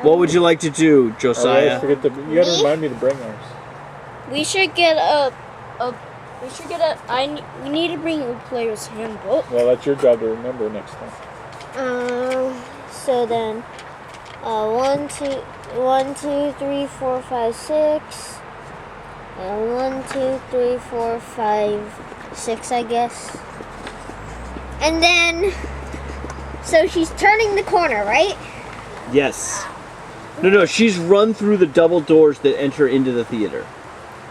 What would you like to do, Josiah? You gotta remind me to bring ours. We should get we need to bring a player's handbook. Well, that's your job to remember next time. So then, 1, 2, 3, 4, 5, 6. 1, 2, 3, 4, 5, 6, I guess. And then, so she's turning the corner, right? Yes. No, she's run through the double doors that enter into the theater.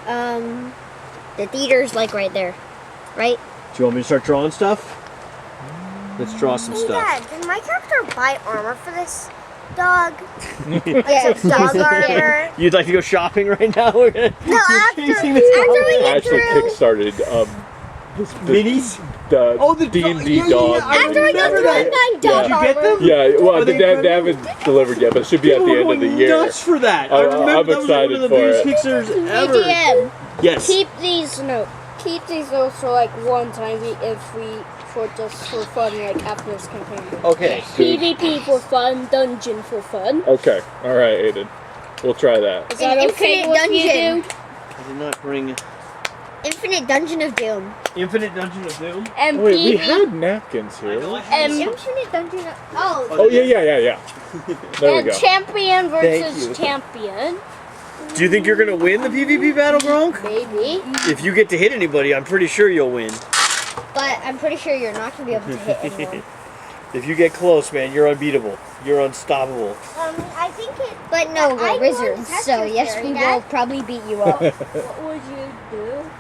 The theater's like right there, right? Do you want me to start drawing stuff? Let's draw some stuff. Dad, can my character buy armor for this dog? Yes. Dog armor. You'd like to go shopping right now? We're gonna No, after we I actually get through. kickstarted this minis. The D&D dog. After we get through buying dog Did you get them? Yeah, well, Are they they haven't delivered yet, but it should be at the end of the year. Nuts for that. I I'm remember that was like one of the excited biggest Kickstarters ever. ATM. Yes. Keep these notes for like one time for fun, like after this campaign. Okay. PvP for fun, dungeon for fun. Okay, all right, Aiden. We'll try that. Is that okay Infinite with dungeon. you? I did not bring Infinite Dungeon of Doom. Infinite Dungeon of Doom. And Wait, we PvP. had napkins here. Infinite Dungeon of... Oh, yeah. There we And go. champion Thank versus you. champion. Do you think you're gonna win the PvP battle, Gronk? Maybe. If you get to hit anybody, I'm pretty sure you'll win. But I'm pretty sure you're not going to be able to hit anyone. If you get close, man, you're unbeatable. You're unstoppable. I think it. But no, I we're wizards, test so your yes, theory, we Dad. will probably beat you up. What would you do?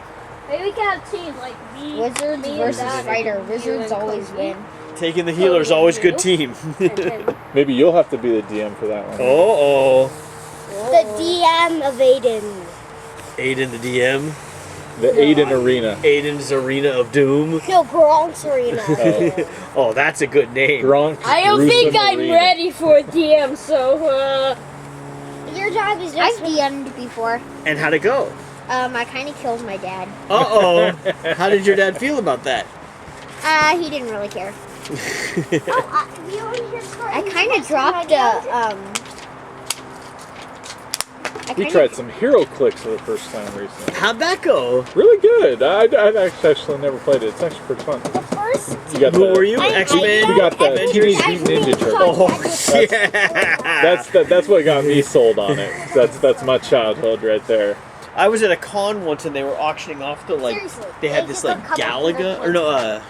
Maybe we can have teams like me. Wizards me and versus Dad, fighter. and Wizards you and always Cody. win. Taking the healer's always good team. And then Maybe you'll have to be the DM for that one. Oh. The DM of Aiden. Aiden the DM. The Aiden Arena. Aiden's Arena of Doom. No, Gronk's Arena. Oh, that's a good name. Gronk. I don't think gruesome I'm arena. ready for a DM, so Your job is I've just. DM'd before. And how'd it go? I kind of killed my dad. Uh-oh. How did your dad feel about that? He didn't really care. You want to hear a story? I kind of dropped a, We tried some hero clicks for the first time recently. How'd that go? Really good. I've actually never played it. It's actually pretty fun. First, You got Who were you? I- X-Men? We got the I- Teenage I- Mutant Ninja Turtles. Oh, yeah. That's what got me sold on it. That's my childhood right there. I was at a con once and they were auctioning off the, like, Seriously, they had they this, took a like, couple Galaga, hundred or no,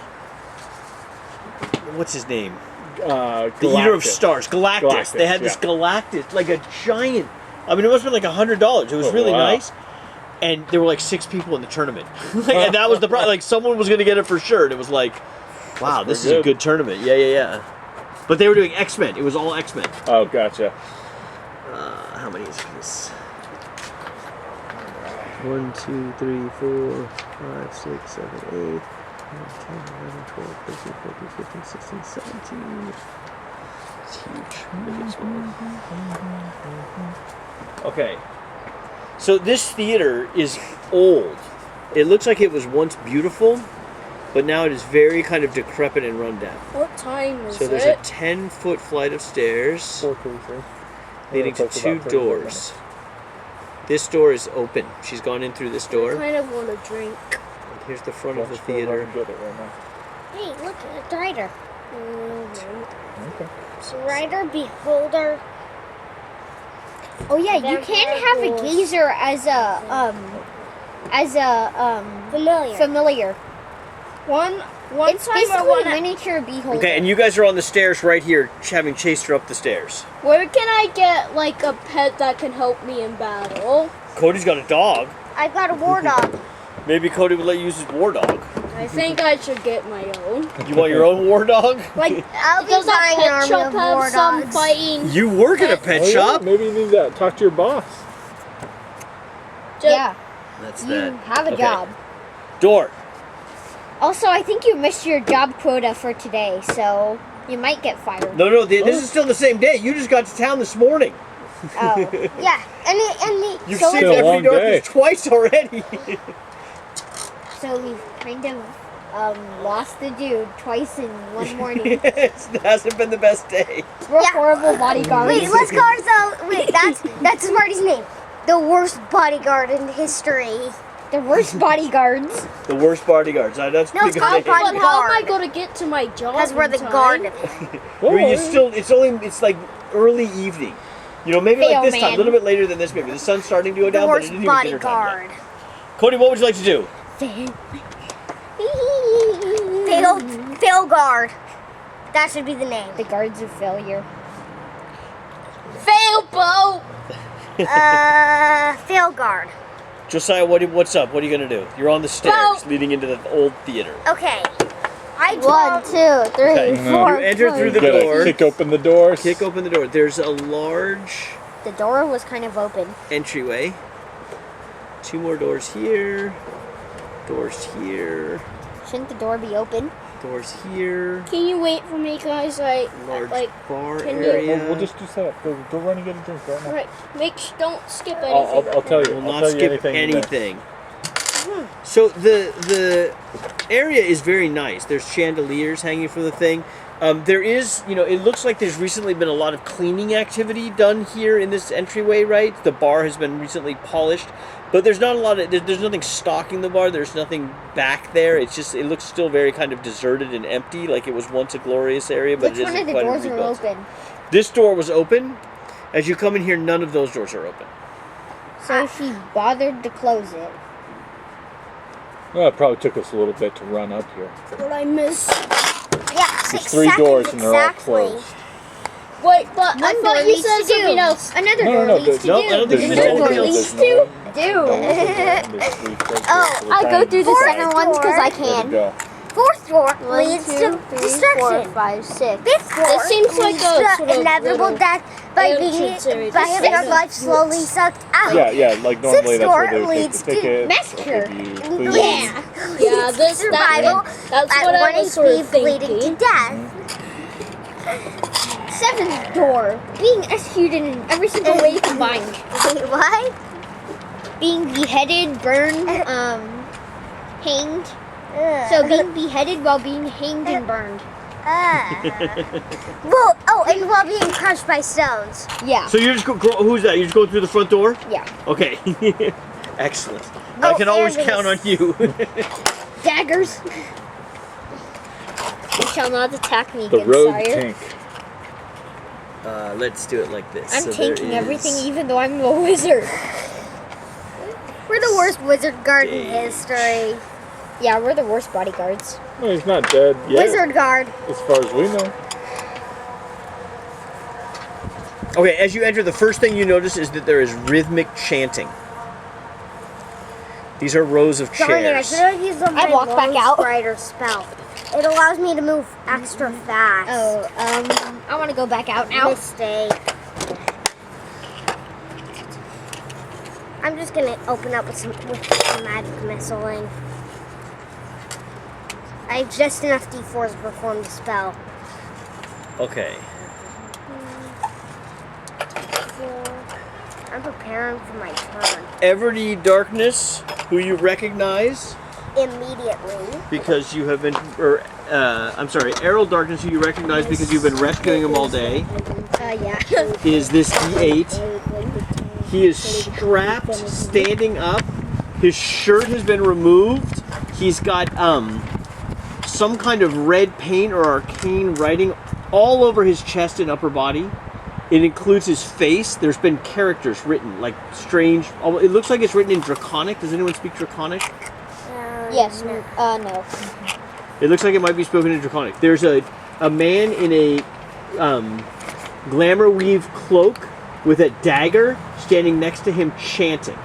what's his name? The The Eater of Stars, Galactus. Galactus, They had this yeah. Galactus, like a giant, I mean, it must have been like $100. It was Oh, really wow. nice. And there were like 6 people in the tournament. And that was the problem. Like, someone was going to get it for sure. And it was like, wow, That's this is pretty a good tournament. Yeah. But they were doing X-Men. It was all X-Men. Oh, gotcha. How many is this? 1, 2, 3, 4, 5, 6, 7, 8, 9, 10, 11, 12, 13, 14, 15, 16, 17. It's huge. Big and small. Okay. So this theater is old. It looks like it was once beautiful, but now it is very kind of decrepit and run down. what time is So there's a it? 10-foot flight of stairs 4:33. leading to That's 2 about 30 doors. minutes. This door is open. She's gone in through this I door. kind of want a drink. Here's the front of the Watch for if I theater. can get it right now. hey, look, it's Ryder. Okay. Ryder, beholder. Oh yeah, you can have a geezer as a familiar. One It's time I basically want a miniature beholder. Okay, and you guys are on the stairs right here, having chased her up the stairs. Where can I get like a pet that can help me in battle? Cody's got a dog. I've got a war dog. Maybe Cody would let you use his war dog. I think I should get my own. You want your own war dog? Like, I'll be does that buying an pet army shop of have war some dogs. fighting? You work at a pet Oh, yeah, shop? maybe you need to talk to your boss. Yeah, That's you that. have a Okay. job. Door. Also, I think you missed your job quota for today, so you might get fired. No, this is still the same day. You just got to town this morning. Oh. Yeah, and the You've So saved it's a every long darkness day. twice already. So we've kind of Lost the dude twice in one morning. It hasn't been the best day. We're Yeah. horrible bodyguards. Wait, let's go ourselves. Wait, that's Smarty's name. The worst bodyguard in history. The worst bodyguards. The worst bodyguards. That's No, pretty it's good called name. But how am I Bodyguard. going to get to my job? That's where in the time? guard. I mean, it's like early evening. You know, maybe like this time, a little bit later than this. Maybe the sun's starting to go The down, but it worst isn't even dinner time bodyguard. yet. Cody, what would you like to do? Fail guard. That should be the name. The guards of failure. Fail boat! Fail guard. Josiah, what's up? What are you gonna do? You're on the stairs Well- leading into the old theater. Okay. I 1, draw. 2, 3, Okay. 4. You enter through the You gotta door. kick open the doors. Kick open the door. There's a large The door was kind of open. entryway. 2 more doors here. Doors here. Shouldn't the door be open? Doors here. Can you wait for me, guys? Large bar can you- area. We'll just do setup. Go run and get a drink right now. Right, don't skip anything. I'll tell you. Will I'll not tell you skip anything. you miss. anything. So the area is very nice. There's chandeliers hanging from the thing. There is, it looks like there's recently been a lot of cleaning activity done here in this entryway, right? The bar has been recently polished, but there's not a lot of, there's nothing stocking the bar. There's nothing back there. It's just, it looks still very kind of deserted and empty, like it was once a glorious area, but Which it one isn't of the quite doors are rebuilt. open? This door was open. As you come in here, none of those doors are open. So she bothered to close it. Well, it probably took us a little bit to run up here. What I miss? Yeah, There's 6 3 seconds doors and they're all exactly. closed. Wait, but I One door thought you leads said to something do. else. Another No, door no, leads to no, I do. don't think you There's said no anything one else. else. Leads Do. I go through the Fourth center ones because I door. can. Go. 4th door 1, leads 2, to 3, 4, destruction. 5, 6. 5th door It seems like leads a to sort of inevitable little death by entrance area. having our Just life slowly sucked out. Yeah, like normally 6th that's where door they would take leads the to ticket. massacre. Give you food. Yeah. Yeah, this survival that's at what I 1 was sort of HP bleeding to thinking. death. 7th door. Being executed in every single way combined. Wait, what? Being beheaded, burned, hanged. So being beheaded while being hanged and burned. Well, and while being crushed by stones. Yeah. So you're just who's that? You're just going through the front door? Yeah. Okay. Excellent. I can always and count on you. Daggers. You shall not attack me, The good road sire. tank. Let's do it like this. I'm So there tanking is- everything even though I'm a wizard. We're the worst wizard guard in Stage. history. Yeah, we're the worst bodyguards. Well, he's not dead yet, Wizard guard. as far as we know. Okay, as you enter, the first thing you notice is that there is rhythmic chanting. These are rows of Darn it, I chairs. should have used the I walked back out. Strider spell. It allows me to move extra fast. Oh, I want to go back out now. Mistake. I'm just gonna open up with some magic missiling. I have just enough D4s to perform the spell. Okay. I'm preparing for my turn Everdy Darkness, who you recognize immediately. because you have been, Errol Darkness, who you recognize because you've been rescuing him all day, Yeah. is this D8. He is strapped, standing up. His shirt has been removed. He's got some kind of red paint or arcane writing all over his chest and upper body. It includes his face. There's been characters written, like strange. It looks like it's written in Draconic. Does anyone speak Draconic? Yes. No. It looks like it might be spoken in Draconic. There's a man in a glamour weave cloak with a dagger standing next to him chanting.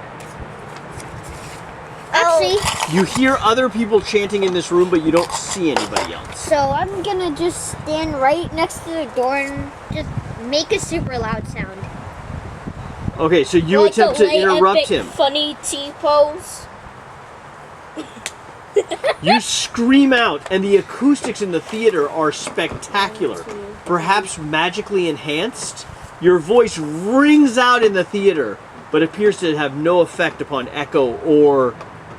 Actually, You hear other people chanting in this room, but you don't see anybody else. so I'm gonna just stand right next to the door and just make a super loud sound. Okay, so you Like attempt the to late interrupt epic him. Funny T-pose. You scream out, and the acoustics in the theater are spectacular. Perhaps magically enhanced. Your voice rings out in the theater, but appears to have no effect upon Echo or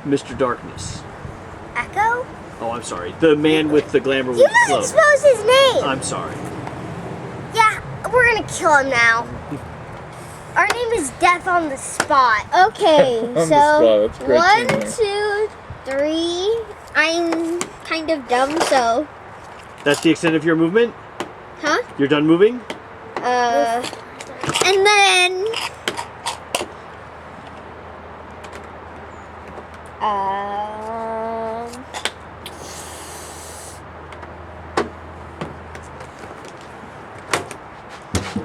Mr. Darkness. Echo? Oh, I'm sorry. The man with the glamour with You the just cloak. exposed his name. I'm sorry. Yeah, we're gonna kill him now. Our name is Death on the Spot. Okay, On the so spot, that's great 1, teamwork. 2, 3. I'm kind of dumb, so That's the extent of your movement? huh? You're done moving? And then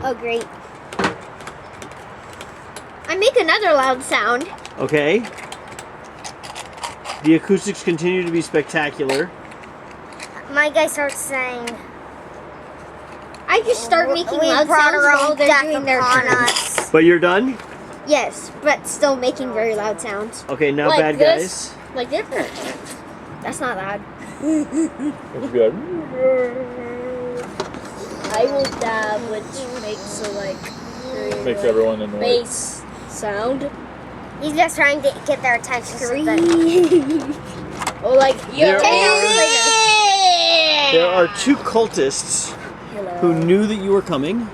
oh great. I make another loud sound. Okay. The acoustics continue to be spectacular. My guy starts saying, I just start making "We loud brought sounds our while own they're death doing their upon turn. us." But you're done? Yes, but still making very loud sounds. Okay, now Like bad this? guys. Like this? That's not loud. It should be like, I will dab, which makes a very, makes like, everyone annoyed. bass sound. He's just trying to get their attention. So that Or like There yeah. There are two cultists Hello. who knew that you were coming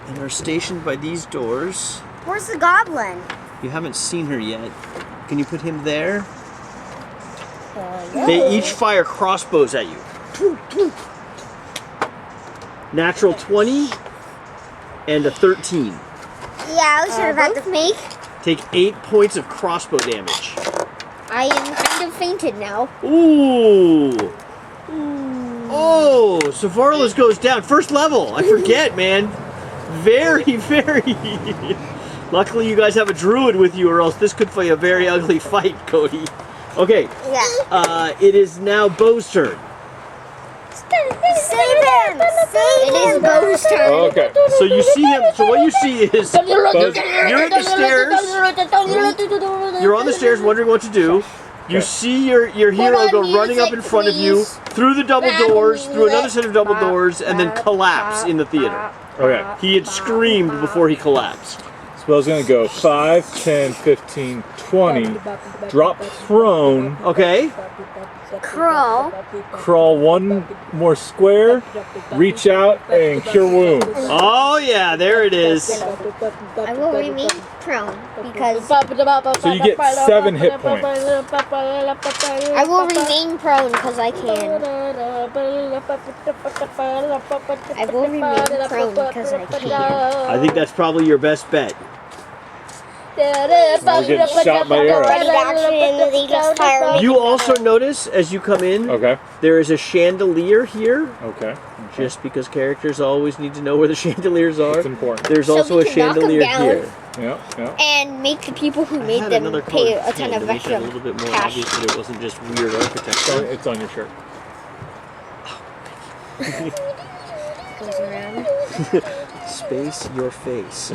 and are stationed by these doors. Where's the goblin? You haven't seen her yet. Can you put him there? They each fire crossbows at you. Natural 20 and a 13. Yeah, I should have had Both to. make. Take 8 points of crossbow damage. I am kind of fainted now. Ooh! Oh, Savarlis goes down. First level. I forget, man. Very, very. Luckily, you guys have a druid with you, or else this could be a very ugly fight, Cody. Okay, Yeah. it is now Bo's turn. Save him! Save It is him! Bo's turn. Oh, okay. So you see him. So what you see is you're at the stairs. You're on the stairs, wondering what to do. You see your hero on go running up in music, front of you, please. through the double doors, through another set of double doors, and then collapse in the theater. Okay. He had screamed before he collapsed. Spell's gonna go 5, 10, 15, 20. Drop prone. Okay. Crawl. Crawl one more square. Reach out and cure wounds. Oh yeah, there it is. I will remain prone because So you get 7 hit points. I will remain prone because I can. I will remain prone because I can. I think that's probably your best bet. We're getting shot by arrows. Ready to action, and they just fire me. You also notice as you come in, Okay. there is a chandelier here. Okay. Just because characters always need to know where the chandeliers are. It's important. There's So also we a can knock 'em chandelier down. here. Yeah. Yeah. And make the people who I made had them another pay colored a ton pen of to make that a extra little bit more cash. obvious that it wasn't just weird So architecture. it's on your shirt. Goes around. Space your face.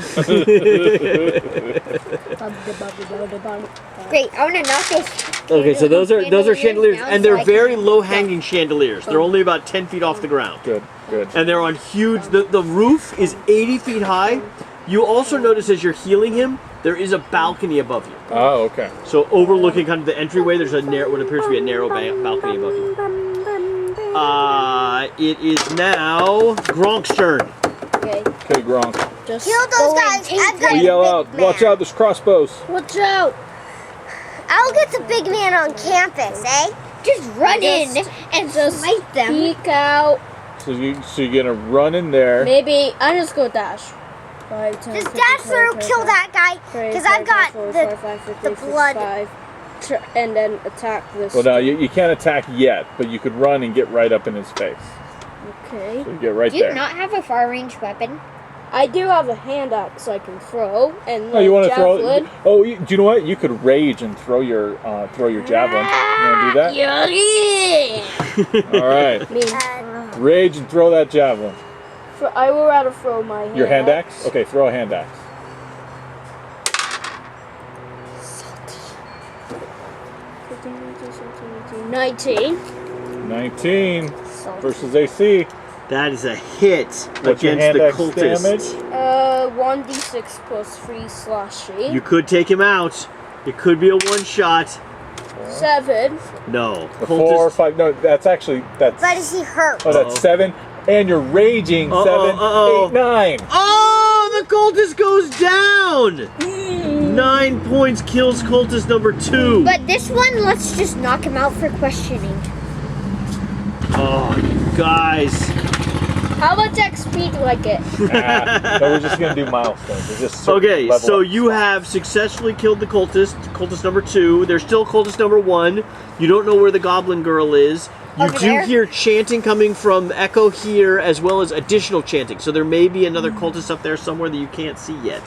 Great, I want to knock those. Okay, so those are chandeliers, down and so they're I very can- low-hanging chandeliers. They're only about 10 feet off the ground, Good. Good. and they're on huge. The roof is 80 feet high. You also notice as you're healing him, there is a balcony above you. Oh, okay. So overlooking kind of the entryway, there's a what appears to be a narrow balcony above you. It is now Gronk's turn. Okay, Okay, Gronk. just Kill go those and guys. take I've got We the yell big out, man. watch out, there's crossbows. Watch out! I'll get the big man on campus, eh? Just run in Just- and smite them. Peek out. So you're gonna run in there. Maybe I just go dash. 5, 10, Just 15, dash through, 20, kill that guy, 30, because I've got 40, the 45, 50, the blood. 55, and then attack this. Well, no, you can't attack yet, but you could run and get right up in his face. Okay. So you get right Do you there. not have a far range weapon? I do have a hand axe I can throw, and Oh, you want to javelin. throw? Oh, do you know what? You could rage and throw your javelin. You want to do that? Yeah. All right. I mean, Rage and throw that javelin. I will rather throw my hand Your hand axe? Okay, throw a hand axe. 19. 19 Salty. versus AC. That is a hit What's your against hand the axe cultist. damage? 1d6 plus 3 slashing. You could take him out. It could be a one shot. 7. No. The 4, 5. No, that's actually But is he hurt? Oh, that's 7. And you're raging. 7, 8, 9. Oh, the cultist goes down. 9 points kills cultist number 2. But this one, let's just knock him out for questioning. Oh, you guys. How much XP do I get? No, we're just gonna do milestones. It's just Okay, level so up. you have successfully killed the cultist number 2. There's still cultist number 1. You don't know where the goblin girl is. You Over do there? hear chanting coming from Echo here, as well as additional chanting. So there may be another cultist up there somewhere that you can't see yet.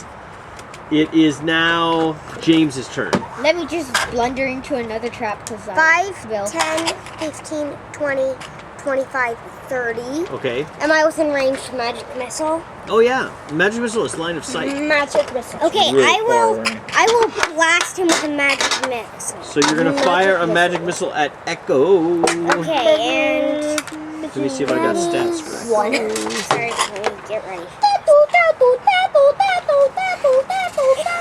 It is now James's turn. Let me just blunder into another trap because 5, will. 10, 15, 20, 25, 30. Okay. Am I within range of magic missile? Oh yeah, magic missile is line of sight. Magic missile. Okay, Really I will. far away. I will blast him with a magic missile. So you're gonna fire a magic missile at Echo. Okay, and Let me see if I got stats correct. 1. Sorry, let me get ready.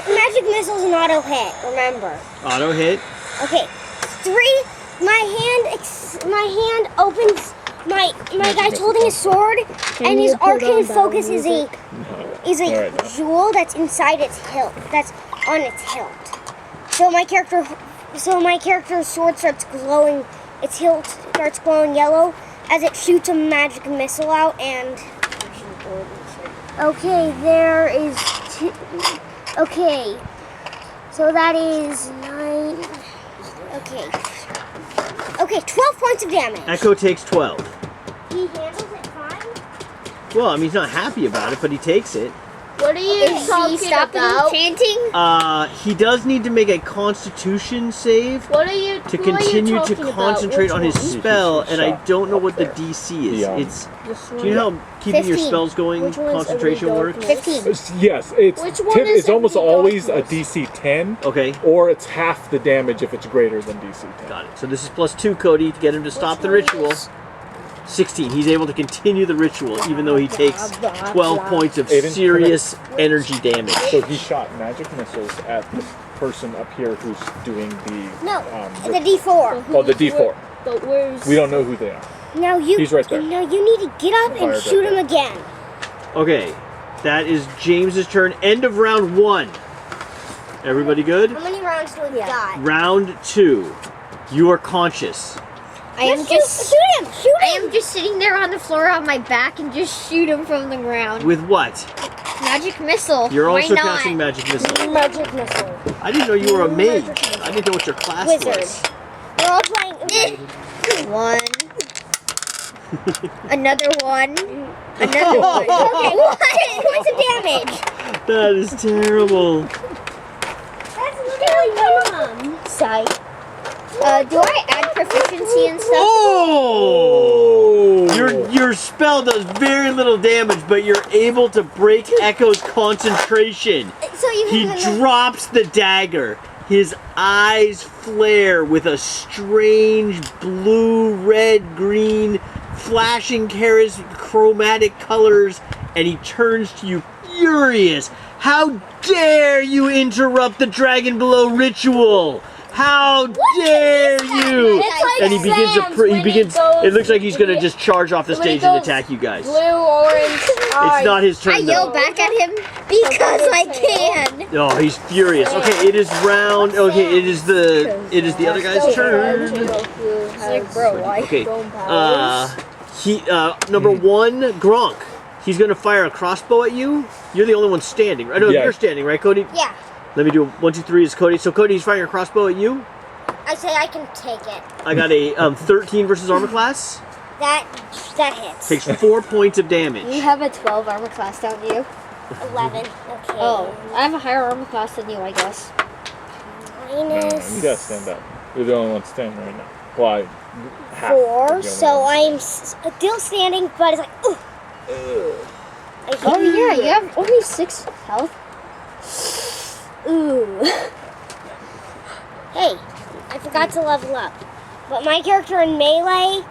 Magic missile's an auto hit. Remember. Auto hit. Okay, 3. My hand opens. My guy's holding a sword, and his arcane focus is a Alright. jewel that's inside its hilt. That's on its hilt. So my character's sword starts glowing. Its hilt starts glowing yellow as it shoots a magic missile out. And okay, there is 2. Okay, so that is 9. Okay, 12 points of damage. Echo takes 12. He handles it fine. Well, I mean, he's not happy about it, but he takes it. What are you Is he talking stopping about? chanting? He does need to make a Constitution save What are you to what are you continue to talking about? concentrate Which on his one? spell, and I Shot don't know what the up there. DC is. Yeah. It's This do you know how keeping your 15. spells going Which one is concentration every works? darkness? 15. Yes, it's Which one is it's almost every always a darkness? DC 10, Okay, or it's half the damage if it's greater than DC 10. got it. So this is +2, Cody, to get him to stop the ritual. 16. He's able to continue the ritual, even though he takes 12 points of Aiden, serious energy damage. So he shot magic missiles at the person up here who's doing the No, the D4. oh, the D4. But where's We don't know who they are. Now you. He's right there. Now you need to get up and Fired right shoot him there. again. Okay, that is James's turn. End of round 1. Everybody good? How many rounds do we got? Round 2. You are conscious. I am just shoot him. Shoot I him. am just sitting there on the floor on my back and just shoot him from the ground. With what? Magic missile. You're Why also not? casting magic missile. magic missile? I didn't know you were a mage. I didn't know what your class Wizard. was. We're all playing. 1. Another 1. Another 1. Okay, 6 points of damage. That is terrible. That's literally minimum. Sight. Do I add proficiency and stuff? Oh! Your spell does very little damage, but you're able to break Echo's concentration. So you He hit him. drops the dagger. His eyes flare with a strange blue, red, green, flashing chromatic colors, and he turns to you furious. How dare you interrupt the Dragon Below ritual? How dare you! It's like And he begins Sam's he when he begins. goes- It looks like he's when gonna he- just charge off the when he stage and goes attack you guys. Blue, orange. It's not his turn I though. yell back at him because I can. Oh, he's furious. Okay, it is round. Okay, it is the other guy's turn. Like, bro, why? Okay, number 1, Gronk. He's gonna fire a crossbow at you. You're the only one standing. I know Yeah. you're standing, right, Cody? Yeah. Let me do 1, 2, 3 is Cody. So Cody, he's firing a crossbow at you. I say I can take it. I got a 13 versus armor class. That hits. Takes 4 points of damage. You have a 12 armor class, don't you? 11. Okay. Oh, I have a higher armor class than you, I guess. Minus You gotta stand up. You're the only one standing right now. Well, half. 4. You're the So only one. I'm still standing, but it's like, ooh. Oh yeah, you have only 6 health. Ooh. Hey, I forgot to level up. But my character in melee,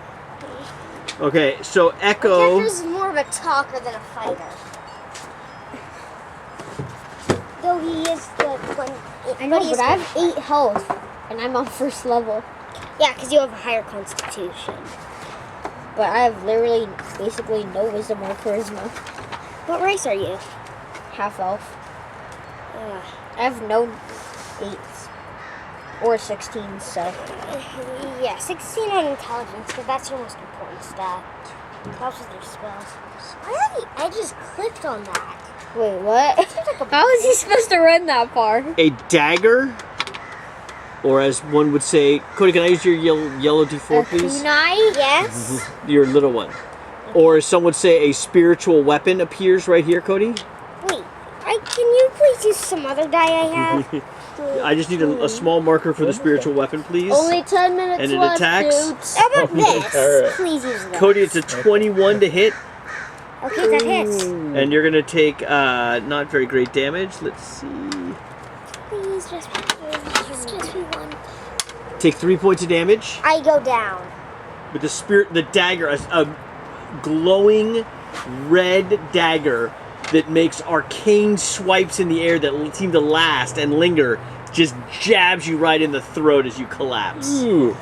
Okay, so my Echo. character is more of a talker than a fighter. Though he is the one. I know, but I have 8 health. And I'm on first level. Yeah, because you have a higher constitution. But I have literally, basically no wisdom or charisma. What race are you? Half elf. I have no 8s. Or 16s, so. Yeah, 16 on intelligence, because that's your most important stat. Helps with your spells. Why are the edges clipped on that? Wait, what? How is he supposed to run that far? A dagger, or as one would say, Cody, can I use your yellow D4, please? Kunai? Yes? Your little one. Or as some would say, a spiritual weapon appears right here, Cody. Wait, can you please use some other die I have? I just need a small marker for the spiritual weapon, please. Only 10 minutes And it left, attacks? dudes. How about this? Alright. Please use that. Cody, it's a 21 to hit, Okay, that hits. and you're gonna take not very great damage. Let's see. Please, just be one. Take 3 points of damage I go down. with the dagger, a glowing red dagger that makes arcane swipes in the air that seem to last and linger. Just jabs you right in the throat as you collapse. Ooh.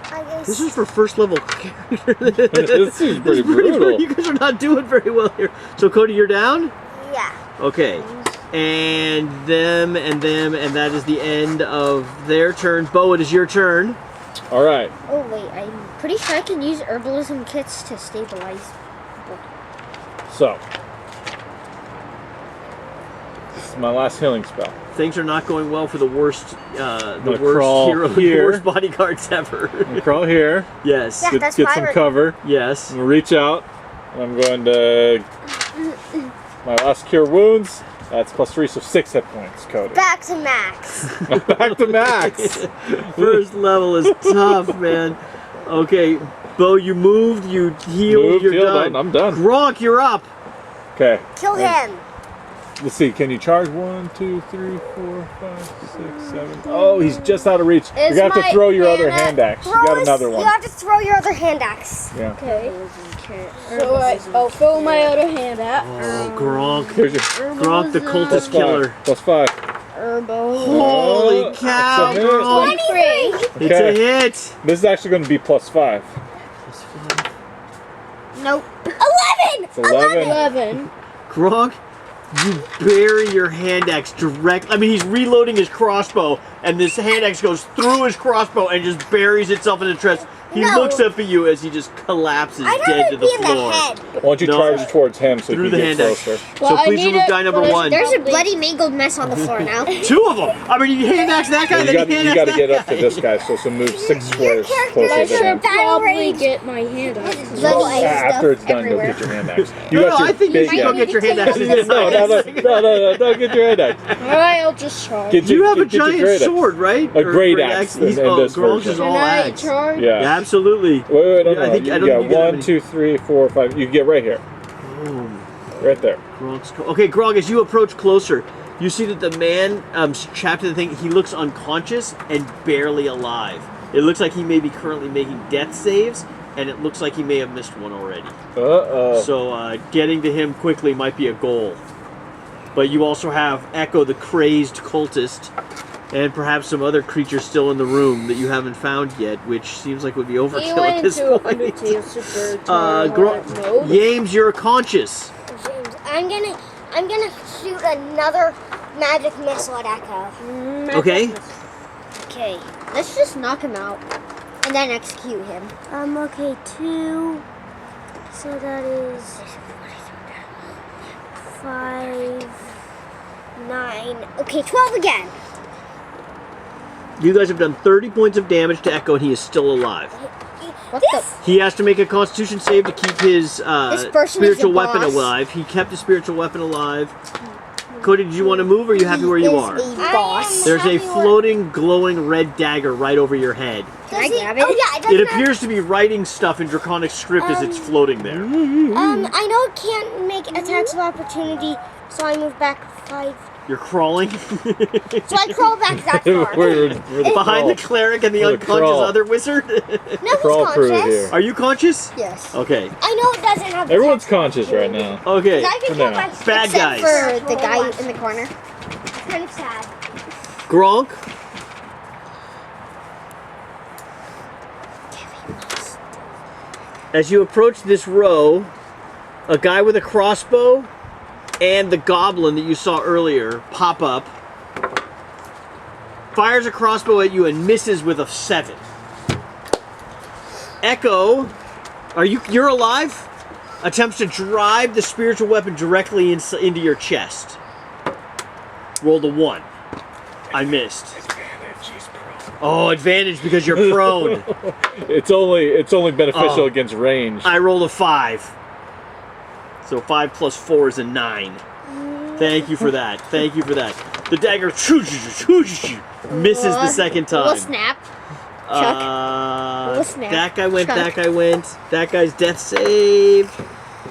I guess. This is for first level character. This is pretty brutal. You guys are not doing very well here. So Cody, you're down? Yeah. Okay. And them, and that is the end of their turn. Bo, it is your turn. All right. Oh, wait, I'm pretty sure I can use herbalism kits to stabilize people. So, this is my last healing spell. Things are not going well for the worst, gonna crawl hero, the here. worst bodyguards ever. I'm gonna crawl here. Yes. Yeah. Get that's some fine. cover. Yes. I'm gonna reach out. And I'm going to my last cure wounds. That's +3, so 6 hit points, Cody. Back to max. Back to max. First level is tough, man. Okay, Bo, you moved, you healed, Moved, you're healed, done. I'm done. Gronk, you're up. Okay. Kill him. Let's see. Can you charge 1, 2, 3, 4, 5, 6, 7? Oh, he's just out of reach. You're Is gonna have to my throw your other hand hand axe. You got another You one. have to throw your other hand axe. Yeah. Okay. So I'll fill my other hand out. Oh, Gronk. Here's your Gronk, the cultist killer. +5. Herbo. Holy Oh, cow, it's a hit. Gronk. 23. It's a Okay. hit. This is actually going to be +5. Nope. 11. It's 11. 11. Gronk, you bury your hand axe I mean, he's reloading his crossbow, and this hand axe goes through his crossbow and just buries itself in the chest. He No. looks up at you as he just collapses I'd dead rather to be the in the floor. head. Why don't you No. charge towards him so Through you the can hand get axe. closer? So please remove guy number 1. There's There's a bloody mangled mess on the floor now. 2 of them. I mean, you hand axe that guy, You then got you hand axe to that get up guy. to this guy, so move 6 squares character closer I to should should him. probably get my hand out. Bloody After it's done, everywhere. you'll get your hand axe. You No, got your I think you big should go guy. get your hand axe. No, don't get your hand axe. Alright, I'll just charge. Get You your- have a get your giant great axe. sword, right? A great axe in He's, this Gronk's version. is Can all I axe. charge? Yeah. Yeah, absolutely. Wait, no, I no. think- I don't You think got you get 1, many. 2, 3, 4, 5. You can get right here. Right there. Okay, Grog, as you approach closer, you see that the man strapped to the thing, he looks unconscious and barely alive. It looks like he may be currently making death saves, and it looks like he may have missed one already. Uh-oh. So getting to him quickly might be a goal. But you also have Echo, the crazed cultist, and perhaps some other creatures still in the room that you haven't found yet, which seems like would be He overkill went at this into point. Undertale Super Gronk, mode. Yames, you're conscious. James, I'm gonna shoot another magic missile at Echo. Okay. Okay. Let's just knock him out and then execute him. Okay, 2. So that is 5, 9. Okay, 12 again. You guys have done 30 points of damage to Echo, and he is still alive. What This- He has to make a Constitution save to keep his person is spiritual the weapon boss. alive. He kept his spiritual weapon alive. Cody, did you want to move, or are you happy where you are? boss. There's a happy where- floating, glowing red dagger right over your head. Can I Does he- grab it? Oh yeah, it doesn't It have- appears to be writing stuff in Draconic script as it's floating there. I know it can't make attacks of opportunity, so I move back 5. You're crawling So I crawl back that far. Where the behind the crawl? cleric and the Where the unconscious crawl? other wizard. No, Crawl he's through conscious. here. Are you conscious? Yes. Okay. I know it doesn't have. Everyone's attacks of conscious right opportunity. now. Okay. I can No. kill my Bad Except guys. for the guy in the corner. Kind of sad. Gronk, As you approach this row, a guy with a crossbow and the goblin that you saw earlier pop up, fires a crossbow at you and misses with a 7. Echo, you're alive? Attempts to drive the spiritual weapon directly into your chest. Rolled a 1. I missed. Oh, advantage because you're prone. It's only beneficial against range. I rolled a 5. So 5 plus 4 is a 9. Thank you for that. Thank you for that. The dagger misses the second time. Little snap. Little snap. That guy went, Chuck. that guy went. That guy's death save.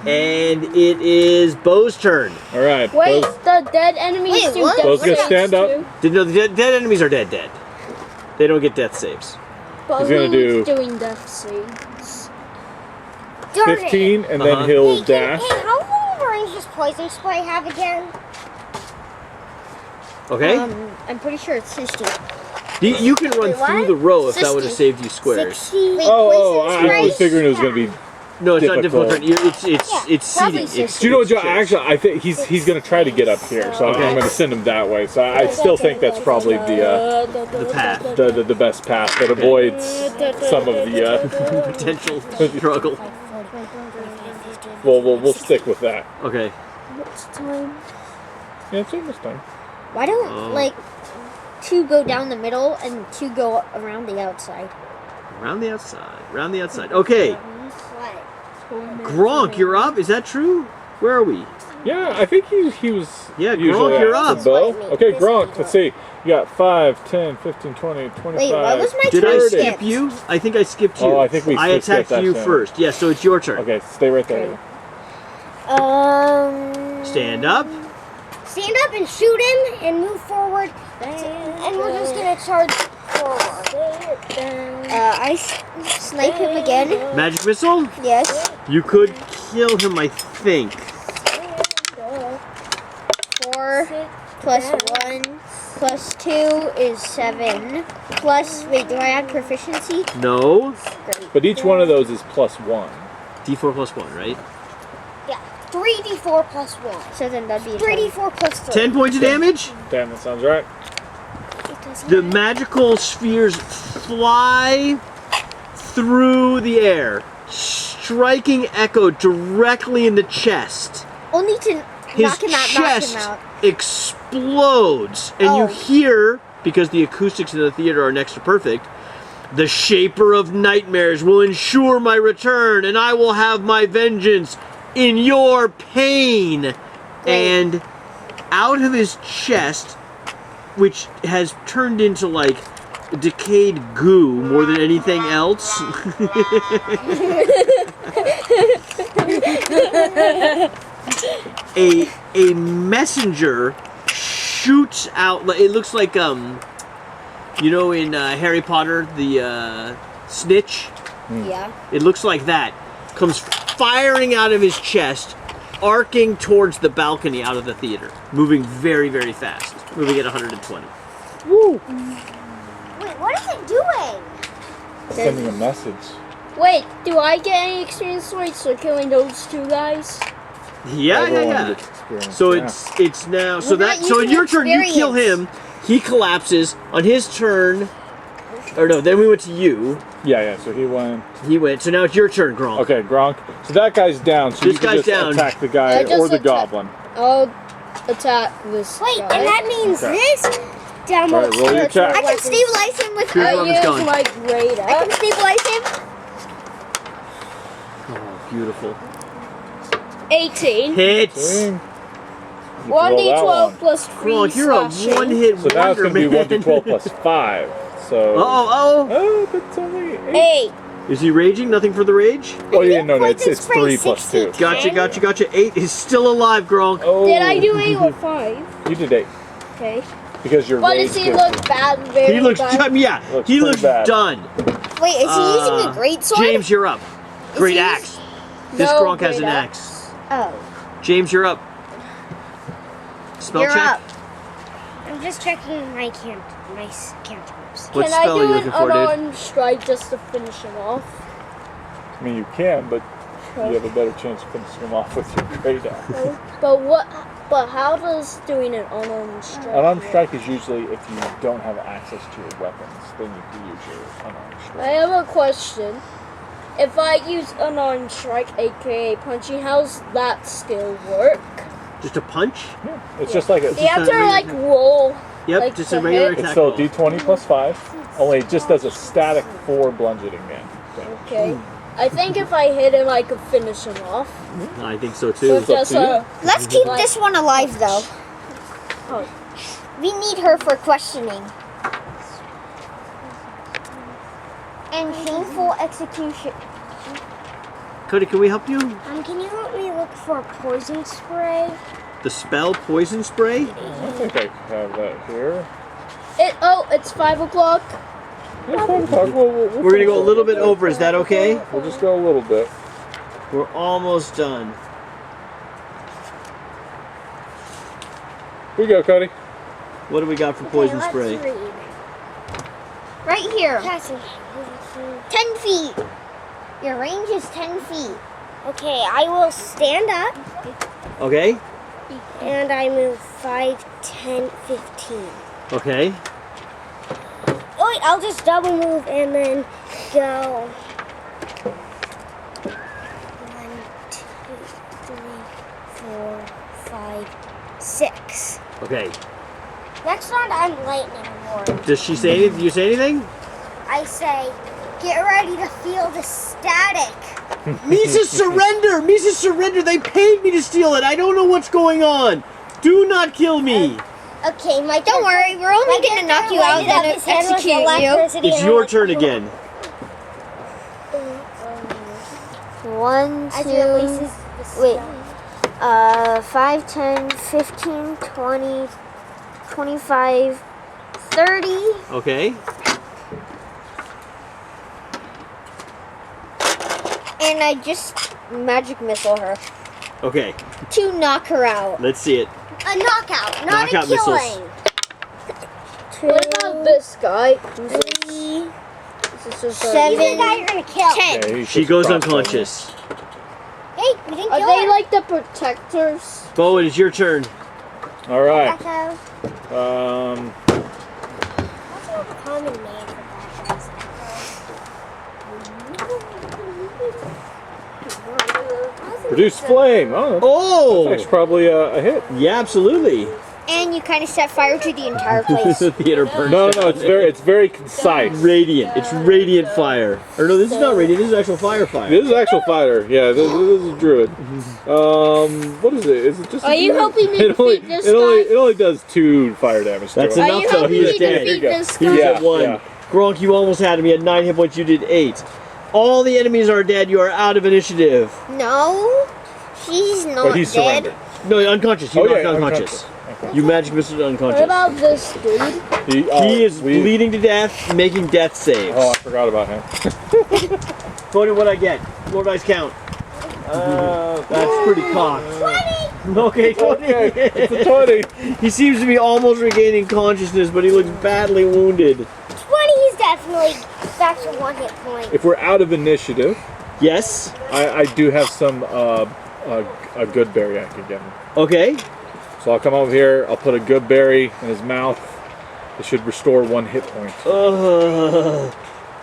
And it is Bo's turn. All right. Wait, Bo's- the dead enemies Wait, do what? death Bo's gonna saves stand up. too? No, the dead enemies are dead. They don't get death saves. But He's gonna who's do- doing death saves? Darn it. 15, and Uh-huh. then he'll Hey, dash. hey, how long range does poison spray have again? Okay? I'm pretty sure it's 60. You can run Wait, what? through the row if that would have 60. saved you squares. 60. Wait, Oh, poison I was spray? figuring it was going to be. No, it's not difficult. Difficult. It's probably seating. It's, Do you know what, it's Joe? chairs. Actually, I think he's going to try to get up here, so Okay. I'm going to send him that way. So I still think that's probably The path. the best path that avoids some of the. Potential struggle. We'll stick with that. Okay. What's time? Yeah, it's almost time. Why don't, Oh. like, 2 go down the middle and 2 go around the outside? Round the outside. Round the outside. Okay. What? Gronk, you're up. Is that true? Where are we? Yeah, I think he was. Yeah, usually Gronk, you're at up. the bow. This Okay, is Gronk. me. Let's see. You got 5, 10, 15, 20, 25. Wait, why was my Did turn I 30. skip skipped? you? I think I skipped you. Oh, I think we I skipped attacked that you time. first. Yeah, so it's your turn. Okay, stay right there. Stand up. Stand up and shoot him and move forward. And we're just gonna charge forward. I snipe him again. Magic missile. Yes. You could kill him, I think. 4 plus 1 plus 2 is 7. Plus, wait, do I add proficiency? No. Great. But each one of those is +1. D4 plus 1, right? Yeah. 3d4 plus 1. So then that'd be a 3d4 plus 3. 10 points of damage. Damn, that sounds right. The magical spheres fly through the air, striking Echo directly in the chest. Only to His knock him out, chest knock him out. explodes, and you Oh. hear, because the acoustics in the theater are next to perfect, the Shaper of Nightmares will ensure my return, and I will have my vengeance in your pain. And out of his chest, which has turned into like decayed goo more than anything else. a messenger shoots out. It looks like you know, in Harry Potter, the snitch. Yeah. It looks like that. Comes firing out of his chest, arcing towards the balcony out of the theater, moving very, very fast, moving at 120. Wait, what is it doing? Sending a message. Wait, do I get any experience points for killing those 2 guys? Yeah, Everyone yeah, yeah. gets experience, So yeah. it's now. So We're that not so in using your turn, you kill him. experience. He collapses. On his turn, or no, then we went to you. Yeah. So he went. He went. So now it's your turn, Gronk. Okay, Gronk. So that guy's down. So This you can guy's just down. attack the guy I just or the attack- goblin. I'll attack this Wait, guy. and that means Okay. this demo. All right, roll your attack. I can stabilize him with. Here's I where I was use going. my great I can axe. stabilize him. Oh, beautiful. 18. Hits. Dang. You roll that 1d12 one. plus 3 Gronk, you're a slashing. one-hit So now it's wonder, going to be man. 1d12 plus 5. So. Oh, Oh, that's only 8. 8. oh. Is he raging? Nothing for the rage? Oh, yeah, no, it's Poison spray 3 plus 2. 60. Gotcha. 8 is still alive, Gronk. Oh. Did I do 8 or 5? You did 8. Okay. Because your But rage does he gives look you- bad? Very He looks bad? done. Yeah, Looks he pretty looks bad. done. Wait, is he using a great sword? James, you're up. Great he axe. This No Gronk has an great axe. Oh, James, you're up. Spell you're check. up. I'm just checking my cantrips. What Can I spell are do you an looking for, dude? unarmed strike just to finish him off? I mean, you can, but you have a better chance of finishing them off with your gray dagger. But how does doing an unarmed strike? Unarmed strike is usually if you don't have access to your weapons, then you can use your unarmed I strike. have a question. If I use unarmed strike, aka punching, how's that skill work? Just a punch? Yeah, it's just like a. Do you have to like roll? Yep, like, just to a regular hit? It's attack. still roll. D20 plus 5, only it just does a static 4 bludgeoning damage. Okay. I think if I hit him, I could finish him off. I think so too. But just Let's keep this one alive, though. Oh. We need her for questioning. And painful execution. Cody, can we help you? Can you help me look for a poison spray? The spell poison spray? I think I have that here. It's 5 o'clock. Yeah, 5 o'clock. We're gonna go a little bit over. Is that okay? We'll just go a little bit. We're almost done. Here you go, Cody. What do we got for poison spray? Right here. Cassie. 10 feet. Your range is 10 feet. Okay, I will stand up Okay. and I move 5, 10, 15. Okay. Oh, wait, I'll just double move and then go 1, 2, 3, 4, 5, 6. Okay. Next round, I'm lightning ward. Does she say anything? Do you say anything? I say, get ready to feel the static. Misa, surrender! Misa, surrender! They paid me to steal it! I don't know what's going on! Do not kill me! Okay, my Don't worry, we're only gonna knock you out and execute you. It's your turn again. 1, 2, wait. 5, 10, 15, 20, 25, 30. Okay. And I just magic missile her Okay. to knock her out. Let's see it. A knockout, not Knockout a killing. missiles. What about this guy? 3, This is just 7, He's the guy you're gonna kill. 10. Yeah, he's She just goes crossbow. unconscious. Hey, we didn't Are kill they her. like the protectors? Bo, it is your turn. All right. Echo. What's a common name for that? Produce flame. Oh, that's Oh! probably a hit. Yeah, absolutely. And you kind of set fire to the entire place. The theater burns No, down. it's very concise. Radiant. It's radiant fire. Or no, this is not radiant. This is actual fire. This is actual fighter. Yeah, this is a druid. What is it? Is it just? Are you helping me It only, defeat this it only does 2 fire damage. That's to him. Are enough you though. helping He me is dead. defeat this He was guy? at 1. Yeah. Gronk, you almost had him. He had 9 hit points. You did 8. All the enemies are dead. You are out of initiative. No, she's not But he's dead. surrendered. No, unconscious. You Oh, knocked yeah, unconscious. Okay. You magic missile What unconscious. about this dude? He is bleeding to death, making death saves. Oh, I forgot about him. Cody, what'd I get? What did I count? That's pretty cocked. 20! Okay, 20. Okay, it's a 20. He seems to be almost regaining consciousness, but he looks badly wounded. 20, he's definitely back to 1 hit point. If we're out of initiative, Yes. I do have some a good berry I could give him. Okay. So I'll come over here. I'll put a good berry in his mouth. It should restore 1 hit point.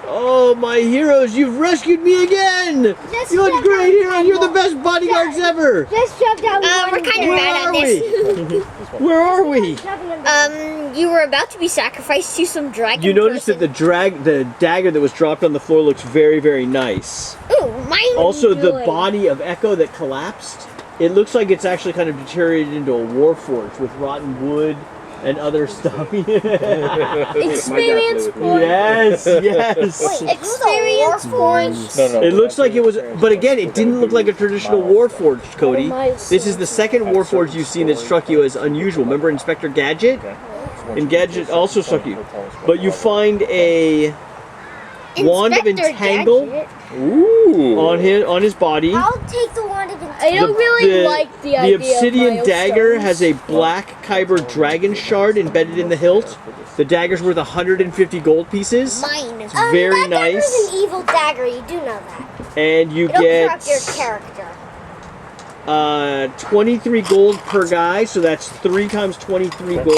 Oh, my heroes, you've rescued me again! Just You're shove great down hero. You're the one. best bodyguards ever. Just shove down one. We're kind of Where mad are at we? this. Where are we? Shoving him down. You were about to be sacrificed to some dragon. You notice that person. the dagger that was dropped on the floor looks very, very nice. Ooh, mine. Also, the Good. body of Echo that collapsed, it looks like it's actually kind of deteriorated into a warforge with rotten wood and other stuff. Experience point. Yes, yes. Experience points. No. It looks like it was, but again, it didn't look like a traditional warforge, Cody. This is the second warforge you've seen that struck you as unusual. Remember Inspector Gadget? And Gadget also struck you. But you find a wand of Inspector entangle Gadget. Ooh. on his body. I'll take the wand of I don't really like the idea obsidian of dagger milestones. has a black kyber dragon shard embedded in the hilt. The dagger's worth 150 gold pieces. Mine is Very that dagger's nice. an evil dagger, you do know that. And you It'll get track your character. 23 gold per guy, so that's 3 times 23 gold. 3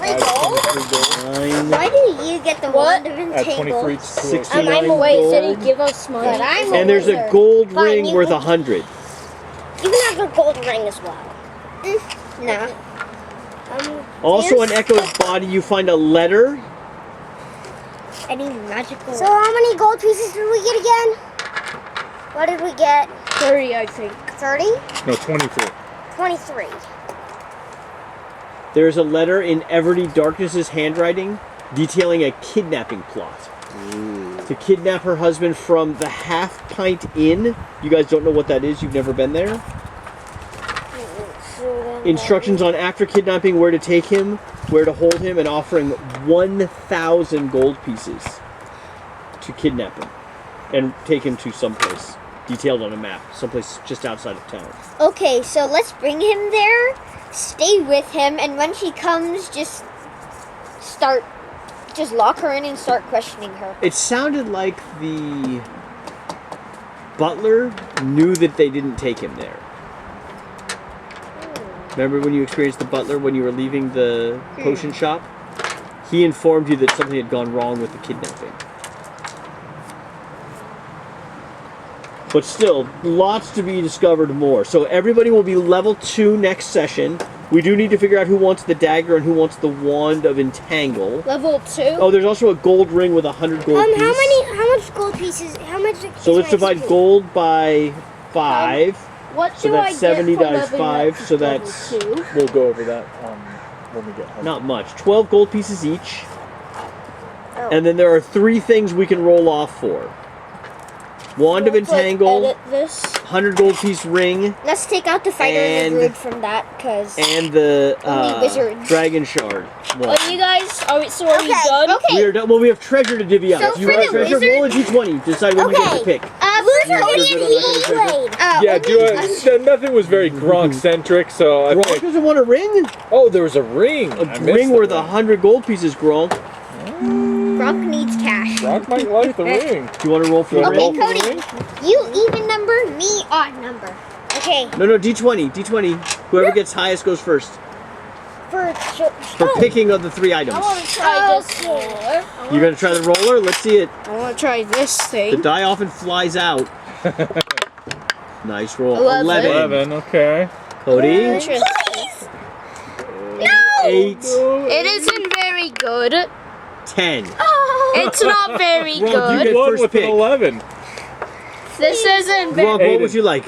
gold? 23 gold. 9, Why do you get the wand of Add 23 entangle? to 69 I'm away. gold. Did he give us money? But I'm And there's a wizard. gold Fine, ring you worth can- 100. You can have a gold ring as well. Nah. Also on Echo's body, you find a letter. Any magical. So how many gold pieces did we get again? What did we get? 30, I think. 30? No, 23. 23. There's a letter in Everdy Darkness's handwriting detailing a kidnapping plot. To kidnap her husband from the Half Pint Inn. You guys don't know what that is? You've never been there? Instructions on after kidnapping, where to take him, where to hold him, and offering 1,000 gold pieces to kidnap him and take him to someplace detailed on a map, someplace just outside of town. Okay, so let's bring him there, stay with him, and when she comes, just lock her in and start questioning her. It sounded like the butler knew that they didn't take him there. Remember when you experienced the butler when you were leaving the potion shop? He informed you that something had gone wrong with the kidnapping. But still, lots to be discovered more. So everybody will be level 2 next session. We do need to figure out who wants the dagger and who wants the wand of entangle. Level 2? Oh, there's also a gold ring with 100 gold pieces. How much gold pieces? How much? So let's divide gold by 5. What So do that's I 70 get for times leveling 5, up to so level that's- 2? We'll go over that when we get home. Not much. 12 gold pieces each. Oh. And then there are 3 things we can roll off for. Wand of Let's, like, entangle, edit this. 100 gold piece ring, Let's take out the fighter and And- the brood from that, because and the Only wizards. dragon shard. One. Are you guys, are we Okay, done? okay. We are done. Well, we have treasure to divvy out. So you for have the treasure, wizard- roll a d20. Decide what you get to Okay. pick. Who's You're holding good an on that heat kind of blade? Yeah, do it. Nothing was very Gronk-centric, so I Gronk think... doesn't want a ring? Oh, there was a ring. A I missed ring the worth ring. 100 gold pieces, Gronk. Gronk needs cash. Gronk might like the ring. Do you want to roll for the Okay, ring? Cody. ring? You even number, me odd number. Okay, No, d20. D20. Whoever gets highest goes first. for For picking of the 3 items. I want to try this Okay. roller. You're going to try the roller? Let's see it. I want to try this The thing. die often flies out. Nice roll. 11. 11, okay. Cody. Interesting. 8. It isn't very good. 10. It's not very Ron, you good. get One first with pick. an 11. This isn't very Gronk, what Aiden. would you like?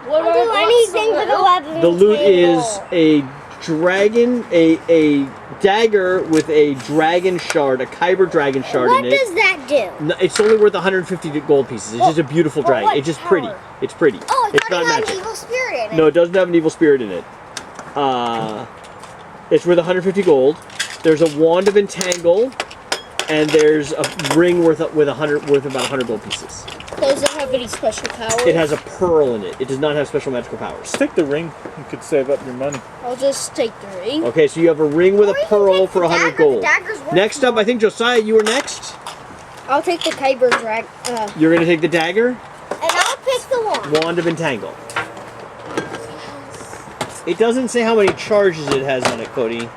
What I'll do anything for the weapon. The loot table. is a dragon, a dagger with a dragon shard, a Kyber dragon shard What in it. does that do? No, it's only worth 150 gold pieces. It's just a beautiful But dragon. what It's just power? pretty. It's pretty. Oh, It's I not thought it had magic. an evil spirit in it. No, it doesn't have an evil spirit in it. It's worth 150 gold. There's a wand of entangle, and there's a ring worth about 100 gold pieces. Does it have any special powers? It has a pearl in it. It does not have special magical powers. Just take the ring. You could save up your money. I'll just take the ring. Okay, so you have a ring with Or a you can pearl take for the 100 dagger. The gold. dagger's worth Next up, more. I think Josiah, you were next. I'll take the Kyber drag. You're gonna take the dagger, And I'll pick the wand. wand of entangle. It doesn't say how many charges it has on it, Cody.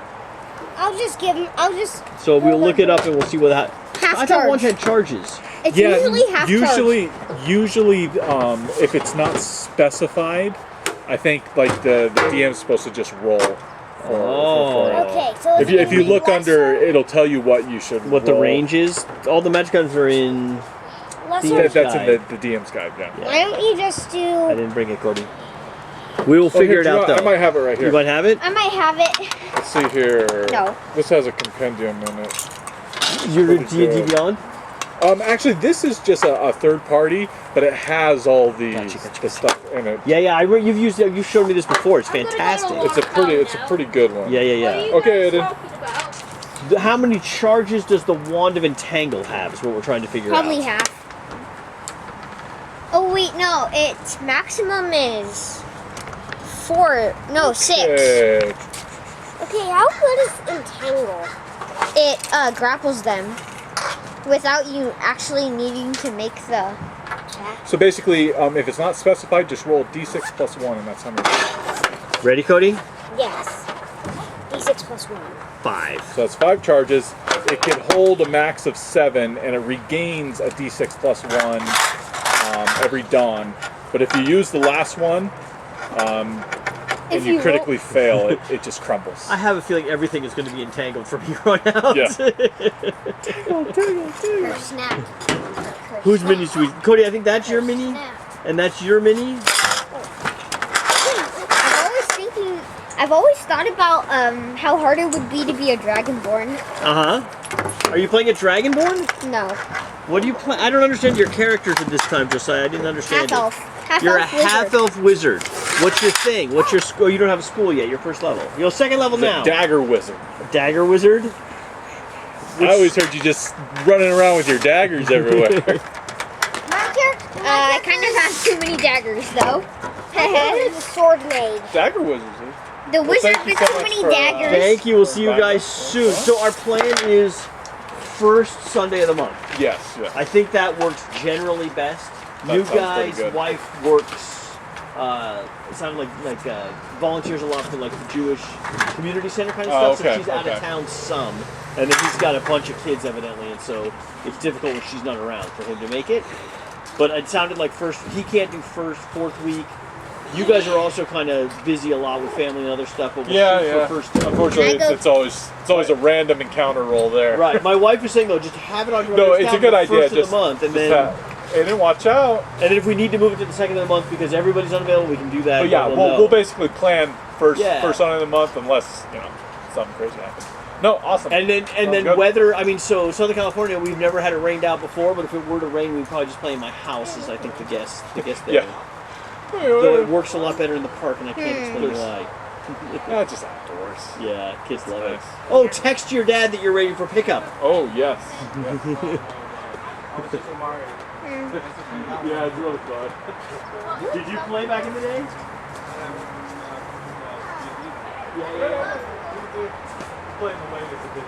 I'll just give him. I'll just. So we'll look it up and we'll see what that. Half I thought one charge. had charges. It's usually half charge. Usually, if it's not specified, I think like the DM's supposed to just roll. Oh. Okay, so If you gonna be look under, lesser- it'll tell you what you should. What the roll. range is? All the magic items are in. lesser. That's guide. in the DM's guide. Yeah. Why don't you just I do? didn't bring it, Cody. We will Oh, figure here, it do you out know- though. I might have it right You here. might have it. I might have it. Let's see here. No. This has a compendium in it. You're Pretty D&D good. Beyond. Actually, this is just a third party, but it has all the Gotcha. stuff in it. Yeah. You've showed me this before. It's fantastic. It's a pretty good one. Yeah. Okay, Aiden. How many charges does the wand of entangle have? Is what we're trying to figure Probably out. half. Oh wait, no. Its maximum is 4. No, 6. Okay. Okay, how good is entangle? It grapples them without you actually needing to make the Jack. So basically, if it's not specified, just roll d6 plus 1, and that's how many. Ready, Cody? Yes. D6 plus 1. 5. So that's 5 charges. It can hold a max of 7, and it regains a d6 plus 1 every dawn. But if you use the last one, and you critically fail, it just crumbles. I have a feeling everything is going to be entangled from here on out. Yeah. Her snap. Whose mini do we... Cody, I think that's your mini, Snap. and that's your mini. I've always thought about how hard it would be to be a dragonborn. Uh-huh. Are you playing a Dragonborn? No, What do you play? I don't understand your characters at this time, Josiah. I didn't understand half elf. it. You're a half-elf wizard. What's your thing? What's your school? You don't have a school yet. Your first level. You're second level The now. dagger wizard. Dagger wizard? I always heard you just running around with your daggers everywhere. I kind of have too many daggers though. He's a sword mage. Dagger wizards. The wizard thank you with so too much many for, daggers. Thank you. We'll see you guys soon. So our plan is first Sunday of the month. Yes, yes. I think that works generally best. That New sounds pretty guy's good. wife works. It sounded like volunteers a lot for like the Jewish community center kind of Oh, stuff. okay, So she's out of okay. town some, and then he's got a bunch of kids evidently, and so it's difficult when she's not around for him to make it. But it sounded like he can't do fourth week. You guys are also kind of busy a lot with family and other stuff. But we'll Yeah, shoot yeah. For first, Unfortunately, Can I go- it's always a random encounter roll there. right. My wife is saying though, just have it on your No, list it's now a good for the idea. First Just of the month, and just then and then watch out. and then if we need to move it to the second of the month because everybody's unavailable, we can do that. But yeah, we'll we'll basically plan first Yeah. Sunday of the month unless something crazy happens. No, awesome. And then good. weather. I mean, so Southern California, we've never had it rained out before. But if it were to rain, we'd probably just play in my house. Is I think the guess there. Yeah. Though it works a lot better in the park, and I can't explain why. Yeah, just outdoors. Yeah, kids love it. Nice. Oh, text your dad that you're ready for pickup. Oh yes. Yeah, it's really fun. Did you play back in the day? Yeah. Playing the way that's a bit.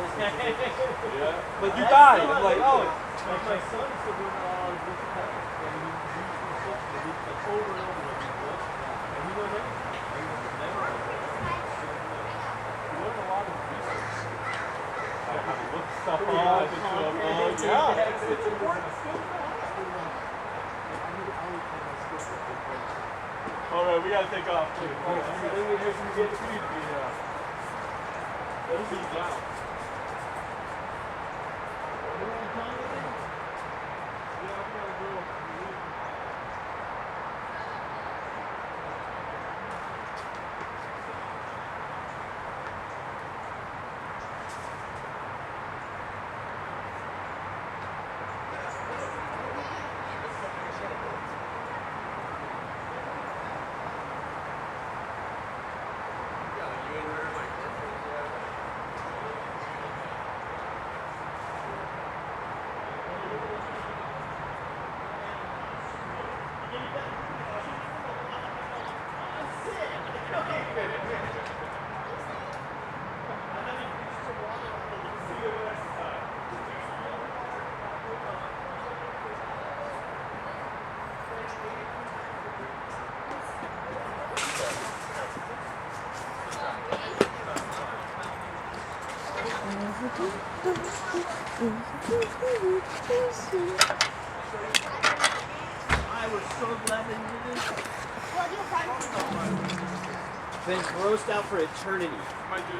Yeah. But you died. I'm like, oh. Like my son used to do and he used to over and over again. And he knows everything. He never You learn a lot of research. I have to look stuff up and stuff. Yeah. It's important. All right, we gotta take off. Too. Let's see down. I was so glad that you did this. Been grossed out for eternity. Might do.